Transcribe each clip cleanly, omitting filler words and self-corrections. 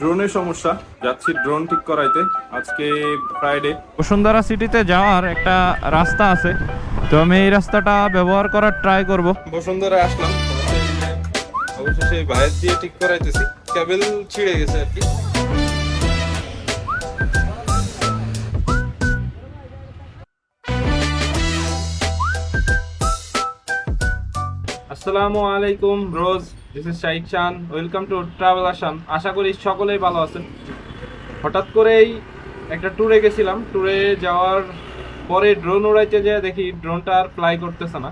ড্রোনের সমস্যা, যাচ্ছি ড্রোন ঠিক করাইতে। আজকে ফ্রাইডে। বসুন্ধরা সিটিতে যাওয়ার একটা রাস্তা আছে, তো আমি এই রাস্তাটা ব্যবহার করার ট্রাই করব। বসুন্ধরায় আসলাম, অবশেষে ভাইয়ের দিয়ে ঠিক করাইতেছি। কেবল ছিঁড়ে গেছে আর কি। আসসালামু আলাইকুম bros, this is Shahid Khan. Welcome to travel Assam. আশা করি সকলেই ভালো আছেন। হঠাৎ করেই একটা ট্যুরে গেছিলাম। ট্যুরে যাওয়ার পরে ড্রোন উড়াইতে যেয়ে দেখি ড্রোনটা আর ফ্লাই করতেছে না।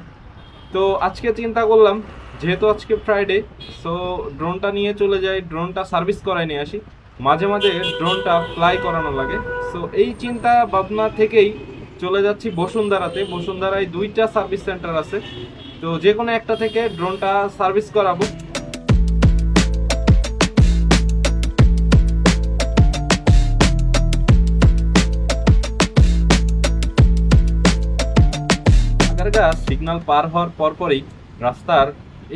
তো আজকে চিন্তা করলাম, যেহেতু আজকে ফ্রাইডে, সো ড্রোনটা নিয়ে চলে যাই, ড্রোনটা সার্ভিস করাই নিয়ে আসি। মাঝে মাঝে ড্রোনটা ফ্লাই করানো লাগে। সো এই চিন্তা ভাবনা থেকেই চলে যাচ্ছি বসুন্ধরাতে। বসুন্ধরায় দুইটা সার্ভিস সেন্টার আছে, তো যে কোনো একটা থেকে ড্রোনটা সার্ভিস করাবো। সিগন্যাল পার হওয়ার পরপরই রাস্তার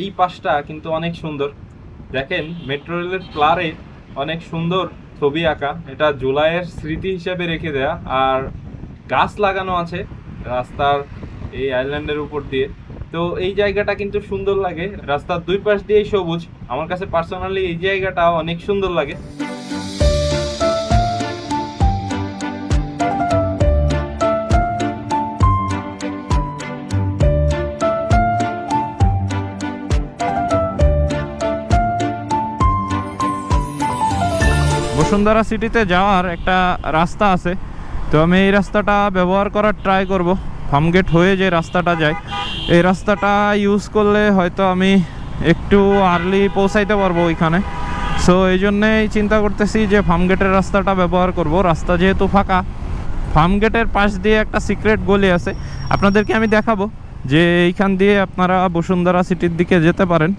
এই পাশটা কিন্তু অনেক সুন্দর। দেখেন, মেট্রো রেলের প্লারে অনেক সুন্দর ছবি আঁকা, এটা জুলাইয়ের স্মৃতি হিসেবে রেখে দেয়া। আর গাছ লাগানো আছে রাস্তার এই আইল্যান্ডের উপর দিয়ে। তো এই জায়গাটা কিন্তু সুন্দর লাগে, রাস্তার দুই পাশ দিয়েই সবুজ। আমার কাছে পার্সোনালি এই জায়গাটা অনেক সুন্দর লাগে। বসুন্ধরা সিটিতে যাওয়ার একটা রাস্তা আছে, তো আমি এই রাস্তাটা ব্যবহার করার ট্রাই করব। ফার্মগেট হয়ে যে রাস্তাটা যায়, এই রাস্তাটা ইউজ করলে হয়তো আমি একটু আর্লি পৌঁছাইতে পারবো ওইখানে। সো এই জন্যেই চিন্তা করতেছি যে ফার্মগেটের রাস্তাটা ব্যবহার করব। রাস্তা যেহেতু ফাঁকা, ফার্মগেটের পাশ দিয়ে একটা সিক্রেট গলি আছে, আপনাদেরকে আমি দেখাবো যে এইখান দিয়ে আপনারা বসুন্ধরা সিটির দিকে যেতে পারেন।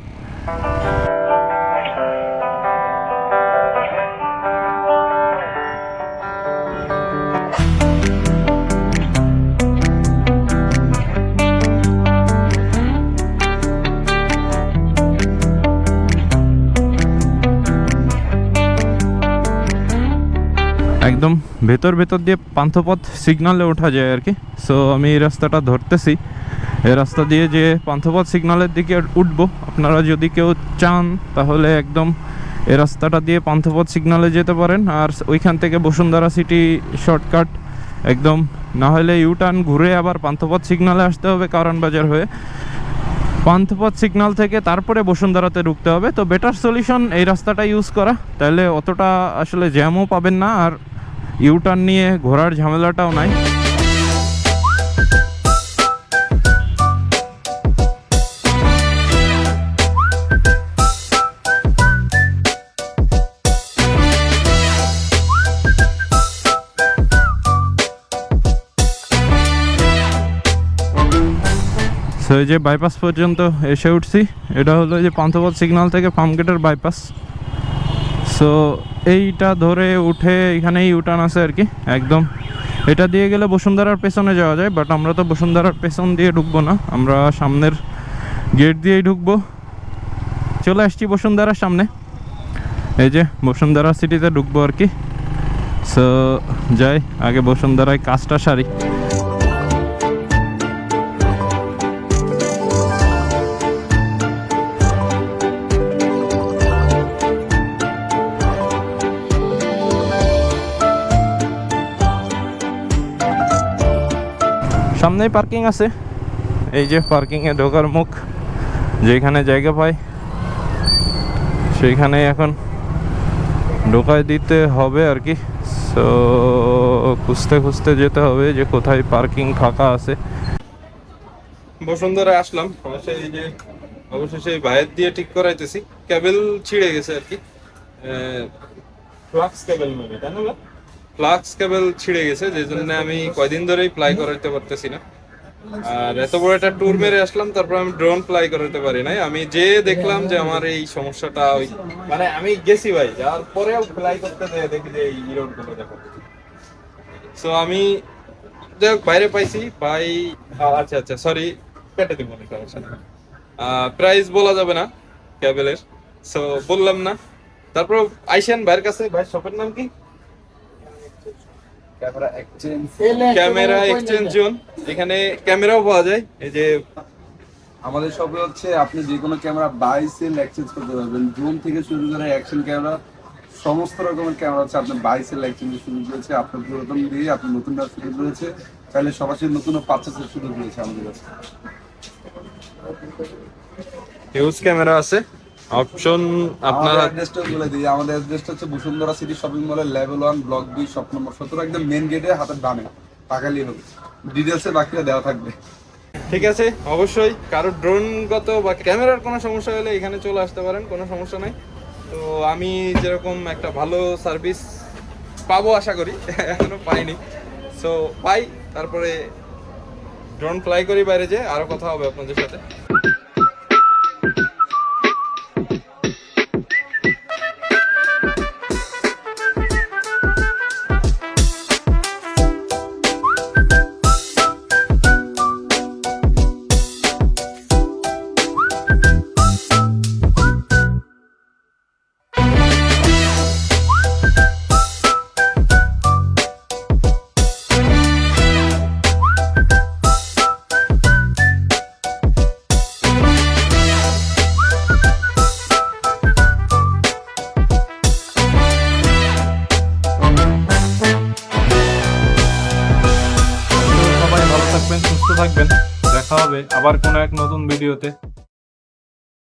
একদম ভেতর ভেতর দিয়ে পান্থপথ সিগনালে ওঠা যায় আর কি। সো আমি এই রাস্তাটা ধরতেছি, এই রাস্তা দিয়ে যে পান্থপথ সিগনালের দিকে উঠবো। আপনারা যদি কেউ চান তাহলে একদম এই রাস্তাটা দিয়ে পান্থপথ সিগনালে যেতে পারেন, আর ওইখান থেকে বসুন্ধরা সিটি শর্টকাট একদম। না হলে ইউটার্ন ঘুরে আবার পান্থপথ সিগনালে আসতে হবে কারণ বাজার হয়ে। পান্থপথ সিগনাল থেকে তারপরে বসুন্ধরাতে ঢুকতে হবে। তো বেটার সলিউশন এই রাস্তাটা ইউজ করা, তাহলে অতটা আসলে জ্যামও পাবেন না, আর ইউটার্ন নিয়ে ঘোরার ঝামেলাটাও নাই। সো এই যে বাইপাস পর্যন্ত এসে উঠছি, এটা হলো যে পান্থপথ সিগন্যাল থেকে ফার্মগেটের বাইপাস। সো এইটা ধরে উঠে এখানেই ইউটার্ন আছে আর কি একদম। এটা দিয়ে গেলে বসুন্ধরার পেছনে যাওয়া যায়, বাট আমরা তো বসুন্ধরার পেছন দিয়ে ঢুকবো না, আমরা সামনের গেট দিয়েই ঢুকবো। চলে আসছি বসুন্ধরার সামনে, এই যে বসুন্ধরা সিটিতে ঢুকবো আর কি। সো যাই, আগে বসুন্ধরায় কাজটা সারি। সামনেই পার্কিং আছে, এই যে পার্কিংয়ে ঢোকার মুখ, যেখানে জায়গা পাই সেইখানে এখন ঢোকায় দিতে হবে আর কি। সো খুঁজতে খুঁজতে যেতে হবে যে কোথায় পার্কিং ফাঁকা আছে। বসুন্ধরায় আসলাম, এই যে অবশেষে ভাইয়ের দিয়ে ঠিক করাইতেছি। কেবল ছিঁড়ে গেছে আর কি, ফ্লাক্স কেবল মেবি, তাই না? ফ্লাক্স কেবল ছিঁড়ে গেছে, যে জন্য আমি কয়দিন ধরেই ফ্লাই করাইতে পারতেছি না। আর এত বড় একটা ট্যুর মেরে আসলাম, তারপর আমি ড্রোন ফ্লাই করাতে পারি নাই। আমি যে দেখলাম যে আমার এই সমস্যাটা, ওই মানে আমি গেছি ভাই, যাওয়ার পরেও ফ্লাই করতে দেখি যে এই রোড গুলো দেখো। সো আমি যাই হোক বাইরে পাইছি ভাই। আচ্ছা আচ্ছা, সরি, কেটে দিব, সমস্যা না। প্রাইস বলা যাবে না কেবলের, সো বললাম না। তারপর আইসেন ভাইয়ের কাছে। ভাই শপের নাম কি? Camera exchange zone. এখানে ক্যামেরাও পাওয়া যায়। এই যে আমাদের শপে হচ্ছে আপনি যে কোনো ক্যামেরা বাই সেল এক্সচেঞ্জ করতে পারবেন। ড্রোন থেকে শুরু করে অ্যাকশন ক্যামেরা, সমস্ত রকমের ক্যামেরা হচ্ছে আপনার বাই সেল এক্সচেঞ্জের সুযোগ রয়েছে। আপনার পুরাতন দিয়ে আপনার নতুন নেওয়ার সুযোগ রয়েছে। চাইলে সরাসরি নতুনও পারচেসের সুযোগ রয়েছে আমাদের কাছে। হিউজ ক্যামেরা আছে, অপশন আপনারা আমাদের অ্যাড্রেসটা বলে দিই। আমাদের অ্যাড্রেসটা হচ্ছে বসুন্ধরা সিটি শপিং মলের লেভেল 1 ব্লক 2 শপ নম্বর 17, একদম মেন গেটে হাতের ডানে তাকালেই হবে। ডিটেলসে বাকিটা দেওয়া থাকবে। ঠিক আছে। অবশ্যই কারো ড্রোনগত বা ক্যামেরার কোনো সমস্যা হলে এখানে চলে আসতে পারেন, কোনো সমস্যা নাই। তো আমি যেরকম একটা ভালো সার্ভিস পাবো আশা করি, এখনো পাইনি। সো পাই, তারপরে ড্রোন ফ্লাই করি বাইরে, যে আরো কথা হবে আপনাদের সাথে। সবাই ভালো থাকবেন, সুস্থ থাকবেন। দেখা হবে আবার কোনো এক নতুন ভিডিওতে।